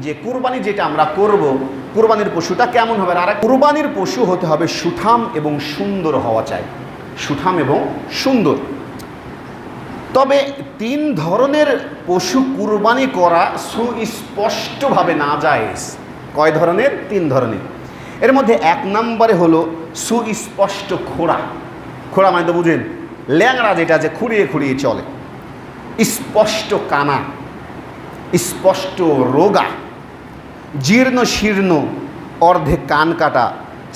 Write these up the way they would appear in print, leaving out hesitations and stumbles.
যে কুরবানি যেটা আমরা করব, কুরবানির পশুটা কেমন হবে। আর কুরবানির পশু হতে হবে সুঠাম এবং সুন্দর হওয়া চাই, সুঠাম এবং সুন্দর। তবে 3 ধরনের পশু কুরবানি করা সুস্পষ্টভাবে নাজায়েজ। কয় ধরনের? 3 ধরনের। এর মধ্যে 1 নম্বরে হলো সুস্পষ্ট খোড়া। খোড়া মানে তো বুঝেন, ল্যাংড়া যেটা, যে খুঁড়িয়ে খুঁড়িয়ে চলে। স্পষ্ট কানা, স্পষ্ট রোগা, জীর্ণ শীর্ণ, অর্ধেক কান কাটা,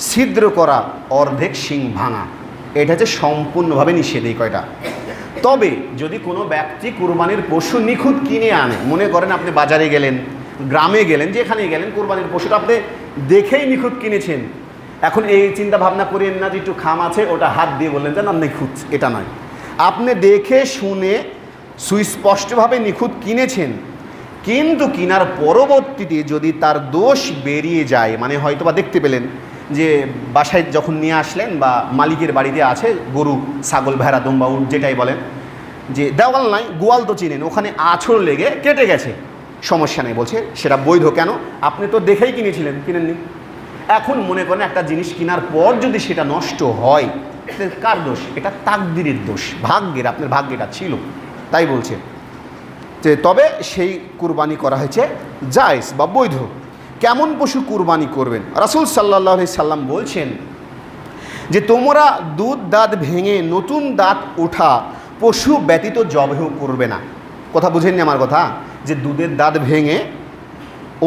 ছিদ্র করা, অর্ধেক শিং ভাঙা। এটা হচ্ছে সম্পূর্ণভাবে নিষেধ এই কয়টা। তবে যদি কোনো ব্যক্তি কুরবানির পশু নিখুঁত কিনে আনে, মনে করেন আপনি বাজারে গেলেন, গ্রামে গেলেন, যেখানে গেলেন, কুরবানির পশুটা আপনি দেখেই নিখুঁত কিনেছেন। এখন এই চিন্তা ভাবনা করেন না যে একটু খাম আছে ওটা হাত দিয়ে বললেন যে না নিখুঁত, এটা নয়। আপনি দেখে শুনে সুস্পষ্টভাবে নিখুঁত কিনেছেন, কিন্তু কেনার পরবর্তীতে যদি তার দোষ বেরিয়ে যায়, মানে হয়তো বা দেখতে পেলেন যে বাসায় যখন নিয়ে আসলেন বা মালিকের বাড়িতে আছে গরু, ছাগল, ভেড়া, দুম্বা, উট যেটাই বলেন, যে দেওয়াল নাই, গোয়াল তো চিনেন, ওখানে আঁচড় লেগে কেটে গেছে, সমস্যা নেই, বলছে সেটা বৈধ। কেন? আপনি তো দেখেই কিনেছিলেন, কিনেননি। এখন মনে করেন একটা জিনিস কেনার পর যদি সেটা নষ্ট হয়, কার দোষ? এটা তাকদিরের দোষ, ভাগ্যের, আপনার ভাগ্যটা ছিল তাই বলছে। যে তবে সেই কুরবানি করা হয়েছে জায়েজ বা বৈধ। কেমন পশু কুরবানি করবেন? রাসূল সাল্লাল্লাহু আলাইহি সাল্লাম বলছেন যে তোমরা দুধ দাঁত ভেঙে নতুন দাঁত ওঠা পশু ব্যতীত জবাহ করবে না। কথা বুঝেননি আমার কথা? যে দুধের দাঁত ভেঙে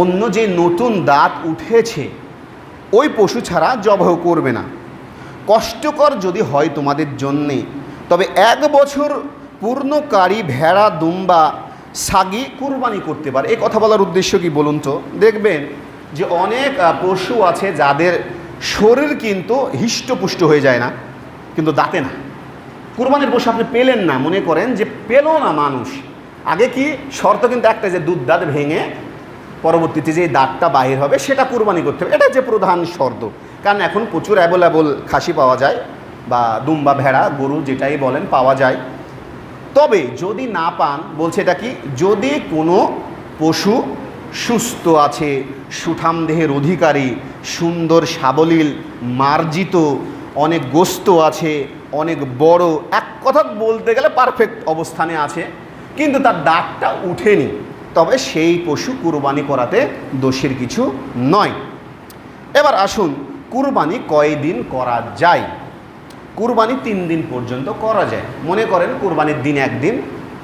অন্য যে নতুন দাঁত উঠেছে ওই পশু ছাড়া জবাহ করবে না। কষ্টকর যদি হয় তোমাদের জন্যে, তবে 1 বছর পূর্ণকারী ভেড়া, দুম্বা, ছাগি কুরবানি করতে পারে। এই কথা বলার উদ্দেশ্য কি বলুন তো? দেখবেন যে অনেক পশু আছে যাদের শরীর কিন্তু হিষ্টপুষ্ট হয়ে যায় না, কিন্তু দাঁতে না। কুরবানির পশু আপনি পেলেন না, মনে করেন যে পেল না মানুষ, আগে কি শর্ত কিন্তু একটা, যে দুধ দাঁত ভেঙে পরবর্তীতে যে দাঁতটা বাহির হবে সেটা কুরবানি করতে হবে, এটা যে প্রধান শর্ত। কারণ এখন প্রচুর অ্যাভেলেবল খাসি পাওয়া যায় বা দুম্বা, ভেড়া, গরু যেটাই বলেন পাওয়া যায়। তবে যদি না পান, বলছে এটা কি, যদি কোনো পশু সুস্থ আছে, সুঠাম দেহের অধিকারী, সুন্দর সাবলীল, মার্জিত, অনেক গোস্ত আছে, অনেক বড়, এক কথা বলতে গেলে পারফেক্ট অবস্থানে আছে, কিন্তু তার দাঁতটা উঠেনি, তবে সেই পশু কুরবানি করাতে দোষের কিছু নয়। এবার আসুন, কুরবানি কয়দিন করা যায়? কুরবানি 3 দিন পর্যন্ত করা যায়। মনে করেন কুরবানির দিন 1 দিন,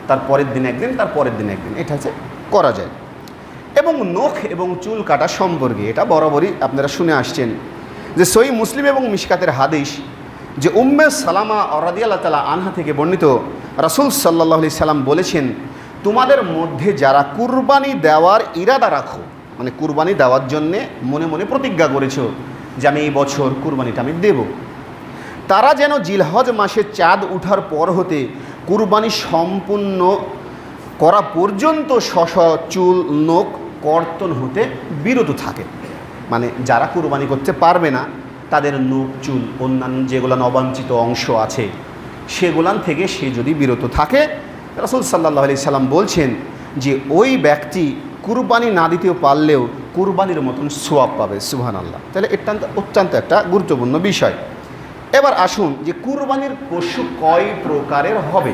তার পরের দিন 1 দিন, তার পরের দিন 1 দিন, এটা হচ্ছে করা যায়। এবং নখ এবং চুল কাটা সম্পর্কে এটা বরাবরই আপনারা শুনে আসছেন যে সহিহ মুসলিম এবং মিশকাতের হাদিস, যে উম্মে সালামা রাদিয়াল্লাহু তাআলা আনহা থেকে বর্ণিত, রাসূল সাল্লাল্লাহু আলাইহি সাল্লাম বলেছেন, তোমাদের মধ্যে যারা কুরবানি দেওয়ার ইরাদা রাখো, মানে কুরবানি দেওয়ার জন্যে মনে মনে প্রতিজ্ঞা করেছো যে আমি এই বছর কুরবানিটা আমি দেব, তারা যেন জিলহজ মাসে চাঁদ উঠার পর হতে কুরবানি সম্পূর্ণ করা পর্যন্ত চুল নখ কর্তন হতে বিরত থাকে। মানে যারা কুরবানি করতে পারবে না তাদের নখ, চুল, অন্যান্য যেগুলো অবাঞ্ছিত অংশ আছে সেগুলান থেকে সে যদি বিরত থাকে, রাসূল সাল্লাল্লাহু আলাইহি সাল্লাম বলছেন যে ওই ব্যক্তি কুরবানি না দিতেও পারলেও কুরবানির মতন সওয়াব পাবে। সুবহানাল্লাহ। তাহলে এটা অত্যন্ত একটা গুরুত্বপূর্ণ বিষয়। এবার আসুন যে কুরবানির পশু কয় প্রকারের হবে।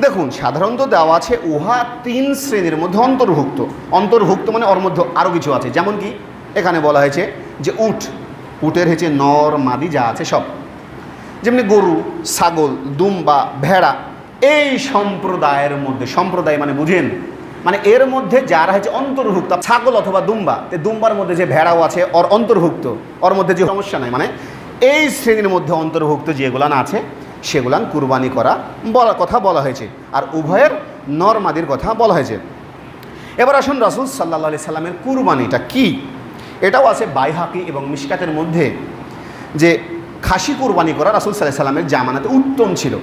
দেখুন, সাধারণত দেওয়া আছে উহা 3 শ্রেণীর মধ্যে অন্তর্ভুক্ত। অন্তর্ভুক্ত মানে ওর মধ্যে আরও কিছু আছে, যেমন কি এখানে বলা হয়েছে যে উটের হচ্ছে নর মাদি যা আছে সব, যেমনি গরু, ছাগল, দুম্বা, ভেড়া, এই সম্প্রদায়ের মধ্যে, সম্প্রদায় মানে বুঝেন, মানে এর মধ্যে যারা হচ্ছে অন্তর্ভুক্ত, ছাগল অথবা দুম্বা, দুম্বার মধ্যে যে ভেড়াও আছে ওর অন্তর্ভুক্ত, ওর মধ্যে যে সমস্যা নাই, মানে এই শ্রেণীর মধ্যে অন্তর্ভুক্ত যেগুলান আছে সেগুলান কুরবানি করা কথা বলা হয়েছে, আর উভয়ের নর মাদির কথা বলা হয়েছে। এবার আসুন রাসূল সাল্লাল্লাহু আলাইহি সাল্লামের কুরবানিটা কি, এটাও আছে বাইহাকি এবং মিশকাতের মধ্যে, যে খাসি কুরবানি করা রাসূল সাল্লাল্লাহু আলাইহি সাল্লামের জামানাতে উত্তম ছিল।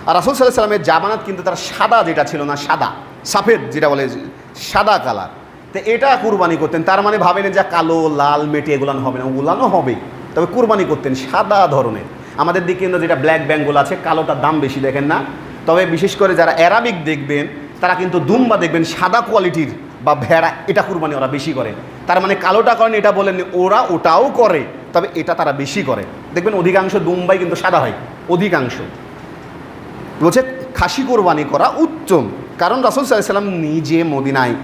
আর রাসূল সাল্লাল্লাহু আলাইহি সাল্লামের জামানাত কিন্তু তার সাদা যেটা ছিল না, সাদা সাফেদ যেটা বলে, সাদা কালার, তো এটা কুরবানি করতেন। তার মানে ভাবেন যে কালো, লাল, মেটে এগুলান হবে না, ওগুলানও হবে, তবে কুরবানি করতেন সাদা ধরনের। আমাদের দিকে কিন্তু যেটা ব্ল্যাক বেঙ্গল আছে, কালোটার দাম বেশি, দেখেন না? তবে বিশেষ করে যারা অ্যারাবিক দেখবেন তারা কিন্তু দুম্বা দেখবেন সাদা কোয়ালিটির বা ভেড়া, এটা কুরবানি ওরা বেশি করে। তার মানে কালোটা করেন এটা বলেননি, ওরা ওটাও করে, তবে এটা তারা বেশি করে। দেখবেন অধিকাংশ দুম্বাই কিন্তু সাদা হয়, অধিকাংশ। বলছে খাসি কোরবানি করা উত্তম, কারণ রাসূল সাল্লাল্লাহু আলাইহি ওয়াসাল্লাম নিজে মদিনায়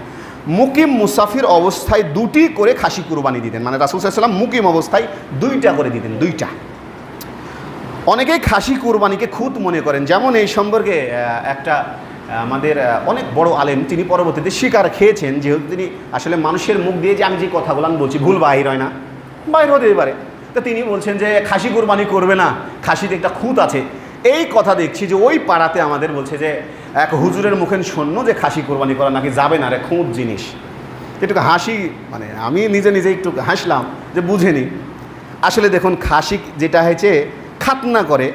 মুকিম মুসাফির অবস্থায় 2টি করে খাসি কুরবানি দিতেন। মানে রাসূল সাল্লাল্লাহু আলাইহি ওয়াসাল্লাম মুকিম অবস্থায় 2টা করে দিতেন, 2টা। অনেকেই খাসি কুরবানিকে খুঁত মনে করেন, যেমন এই সম্পর্কে একটা আমাদের অনেক বড় আলেম, তিনি পরবর্তীতে শিকার খেয়েছেন, যেহেতু তিনি আসলে মানুষের মুখ দিয়ে যে আমি যে কথাগুলো আমি বলছি ভুল বাহির হয় না, বাহির হতে পারে, তো তিনি বলছেন যে খাসি কুরবানি করবে না, খাসিতে একটা খুঁত আছে। এই কথা দেখছি যে ওই পাড়াতে আমাদের বলছে যে এক হুজুরের মুখে শূন্য যে খাসি কোরবানি করা নাকি যাবে না রে, খুঁত জিনিস। একটু হাসি, মানে আমি নিজে নিজে একটু হাসলাম যে বুঝেনি। আসলে দেখুন, খাসি যেটা হয়েছে খাতনা করে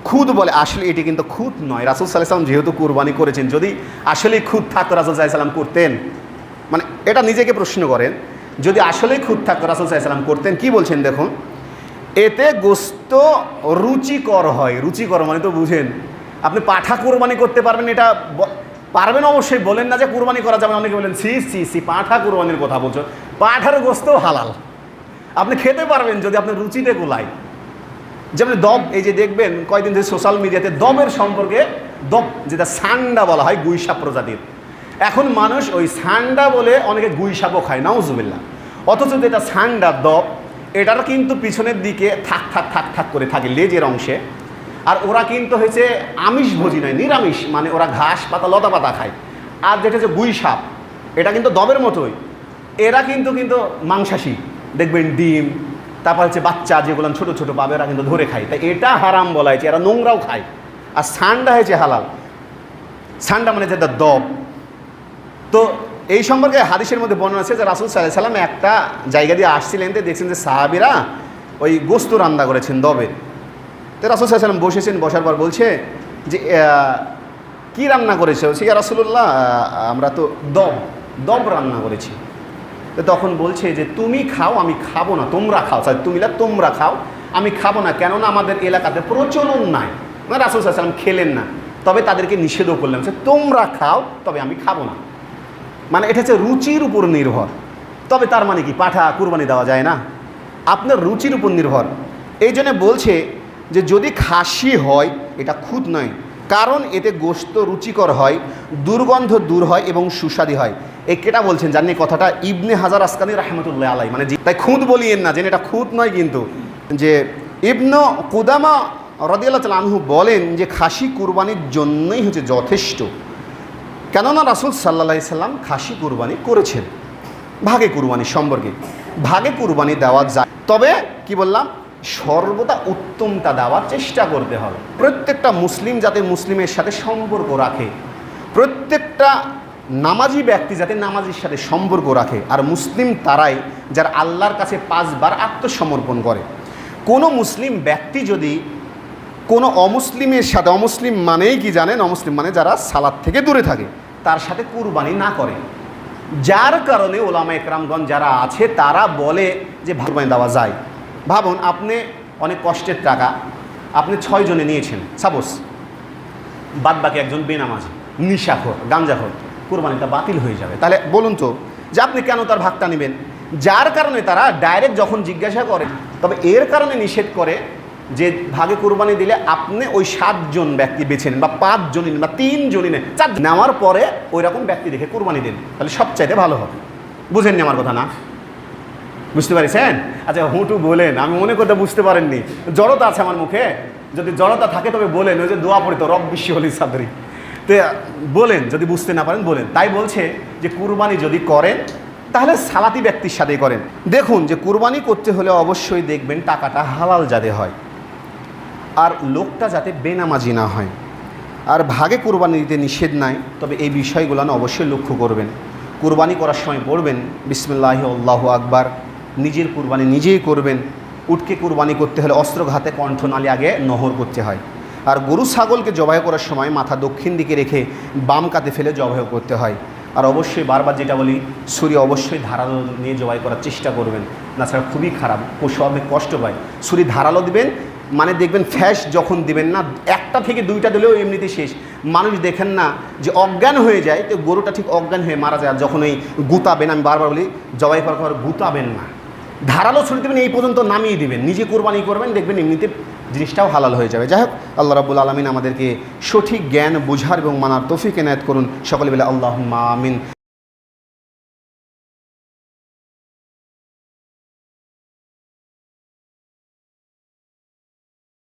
খুদ বলে, আসলে এটি কিন্তু খুদ নয়। রাসূল সাল্লাল্লাহু আলাইহি ওয়াসাল্লাম যেহেতু কুরবানি করেছেন, যদি আসলেই খুদ থাকতো রাসূল সাল্লাল্লাহু আলাইহি ওয়াসাল্লাম করতেন? মানে এটা নিজেকে প্রশ্ন করেন, যদি আসলেই খুদ থাকতো রাসূল সাল্লাল্লাহু আলাইহি ওয়াসাল্লাম করতেন? কি বলছেন দেখুন, এতে গোস্ত রুচিকর হয়। রুচিকর মানে তো বুঝেন, আপনি পাঠা কুরবানি করতে পারবেন, এটা পারবেন অবশ্যই, বলেন না যে কুরবানি করা যাবে। অনেকে বলেন সি সি সি পাঠা কুরবানির কথা বলছো, পাঠার গোস্তও হালাল, আপনি খেতে পারবেন যদি আপনার রুচিতে গোলায়। যেমন দব, এই যে দেখবেন কয়েকদিন ধরে সোশ্যাল মিডিয়াতে দবের সম্পর্কে, দব যেটা সান্ডা বলা হয় গুইসাপ প্রজাতির, এখন মানুষ ওই সান্ডা বলে অনেকে গুইসাপও খায়, নাউজুবিল্লাহ। অথচ যেটা সান্ডা দব, এটার কিন্তু পিছনের দিকে থাক থাক থাক থাক করে থাকে লেজের অংশে। আর ওরা কিন্তু হয়েছে আমিষ ভোজি নয়, নিরামিষ, মানে ওরা ঘাস পাতা লতা পাতা খায়। আর যেটা হচ্ছে গুইসাপ, এটা কিন্তু দবের মতোই, এরা কিন্তু মাংসাশী, দেখবেন ডিম, তারপর হচ্ছে বাচ্চা যেগুলো ছোটো ছোটো পাবে এরা কিন্তু ধরে খায়, তাই এটা হারাম বলা হয়েছে, এরা নোংরাও খায়। আর সান্ডা হয়েছে হালাল, সান্ডা মানে যেটা দব। তো এই সম্পর্কে হাদিসের মধ্যে বর্ণনা আছে যে রাসূল সাল্লাল্লাহু আলাইহি ওয়াসাল্লাম একটা জায়গা দিয়ে আসছিলেন, তো দেখছেন যে সাহাবীরা ওই গোস্ত রান্না করেছেন দবের। তো রাসূল সাল্লাল্লাহু আলাইহি ওয়াসাল্লাম বসেছেন, বসার পর বলছে যে কী রান্না করেছে? সে ইয়া রাসূলুল্লাহ, আমরা তো দব রান্না করেছি। তো তখন বলছে যে তুমি খাও, আমি খাবো না, তোমরা খাও। তোমরা খাও, আমি খাবো না, কেননা আমাদের এলাকাতে প্রচলন নাই। মানে রাসূল সাল্লাল্লাহু আলাইহি ওয়াসাল্লাম খেলেন না, তবে তাদেরকে নিষেধও করলেন যে তোমরা খাও, তবে আমি খাবো না। মানে এটা হচ্ছে রুচির উপর নির্ভর। তবে তার মানে কি পাঠা কুরবানি দেওয়া যায় না? আপনার রুচির উপর নির্ভর। এই জন্য বলছে যে যদি খাসি হয় এটা খুদ নয়, কারণ এতে গোশত রুচিকর হয়, দুর্গন্ধ দূর হয় এবং সুস্বাদু হয়। এই কেটা বলছেন জানেন এই কথাটা? ইবনে হাজার আসকানি রাহমাতুল্লাহ আলাইহি। মানে তাই খুদ বলিয়েন না, যেন এটা খুদ নয় কিন্তু। যে ইবনে কুদামা রাদিয়াল্লাহু তাআলা আনহু বলেন যে খাসি কুরবানির জন্যই হচ্ছে যথেষ্ট, কেননা রাসূল সাল্লাল্লাহু আলাইহি সাল্লাম খাসি কুরবানি করেছেন। ভাগে কুরবানি সম্পর্কে, ভাগে কুরবানি দেওয়া যায়, তবে কি বললাম, সর্বদা উত্তমটা দেওয়ার চেষ্টা করতে হবে। প্রত্যেকটা মুসলিম যাতে মুসলিমের সাথে সম্পর্ক রাখে, প্রত্যেকটা নামাজি ব্যক্তি যাতে নামাজির সাথে সম্পর্ক রাখে। আর মুসলিম তারাই যারা আল্লাহর কাছে 5 বার আত্মসমর্পণ করে। কোনো মুসলিম ব্যক্তি যদি কোনো অমুসলিমের সাথে, অমুসলিম মানেই কি জানেন? অমুসলিম মানে যারা সালাত থেকে দূরে থাকে, তার সাথে কুরবানি না করে, যার কারণে ওলামা একরামগণ যারা আছে তারা বলে যে কুরবানি দেওয়া যায়। ভাবুন, আপনি অনেক কষ্টের টাকা আপনি 6 জনে নিয়েছেন, সাপোজ, বাদ বাকি একজন বেনামাজি, নিশাখোর, গাঞ্জাখোর, কুরবানিটা বাতিল হয়ে যাবে। তাহলে বলুন তো যে আপনি কেন তার ভাগটা নেবেন? যার কারণে তারা ডাইরেক্ট যখন জিজ্ঞাসা করে, তবে এর কারণে নিষেধ করে যে ভাগে কুরবানি দিলে আপনি ওই 7 জন ব্যক্তি বেছে নেন, বা 5 জনই নেন, বা 3 জনই নেন, 4 নেওয়ার পরে ওই রকম ব্যক্তি দেখে কুরবানি দেন, তাহলে সবচাইতে ভালো হবে। বুঝেননি আমার কথা না? বুঝতে পারছেন? আচ্ছা, হুটু বলেন, আমি মনে করতে বুঝতে পারেননি, জড়তা আছে আমার মুখে। যদি জড়তা থাকে তবে বলেন, ওই যে দোয়া পড়ি তো, রব বিশ্ব হলি সাদরি, তো বলেন, যদি বুঝতে না পারেন বলেন। তাই বলছে যে কুরবানি যদি করেন তাহলে সালাতি ব্যক্তির সাথেই করেন। দেখুন যে কুরবানি করতে হলে অবশ্যই দেখবেন টাকাটা হালাল যাতে হয়, আর লোকটা যাতে বেনামাজি না হয়। আর ভাগে কুরবানি দিতে নিষেধ নাই, তবে এই বিষয়গুলো না অবশ্যই লক্ষ্য করবেন। কুরবানি করার সময় পড়বেন বিসমিল্লাহি আল্লাহু আকবার, নিজের কুরবানি নিজেই করবেন। উটকে কুরবানি করতে হলে অস্ত্রঘাতে কণ্ঠনালী আগে নহর করতে হয়। আর গরু ছাগলকে জবাই করার সময় মাথা দক্ষিণ দিকে রেখে বাম কাতে ফেলে জবাই করতে হয়। আর অবশ্যই বারবার যেটা বলি, ছুরি অবশ্যই ধারালো নিয়ে জবাই করার চেষ্টা করবেন, না ছাড়া খুবই খারাপ, পশু অনেক কষ্ট পায়। ছুরি ধারালো দিবেন, মানে দেখবেন ফ্যাস যখন দিবেন না, 1টা থেকে 2টা দিলেও এমনিতে শেষ, মানুষ দেখেন না যে অজ্ঞান হয়ে যায়, তো গরুটা ঠিক অজ্ঞান হয়ে মারা যায়। আর যখন ওই গুতাবেন, আমি বারবার বলি জবাই করার পর গুতাবেন না, ধারালো ছুরি দেবেন, এই পর্যন্ত নামিয়ে দিবেন, নিজে কোরবানি করবেন, দেখবেন এমনিতে জিনিসটাও হালাল হয়ে যাবে। যাই হোক, আল্লাহ রাব্বুল আলামিন আমাদেরকে সঠিক জ্ঞান বোঝার এবং মানার তৌফিক এনায়েত করুন। সকলে বলে আল্লাহুম্মা আমিন।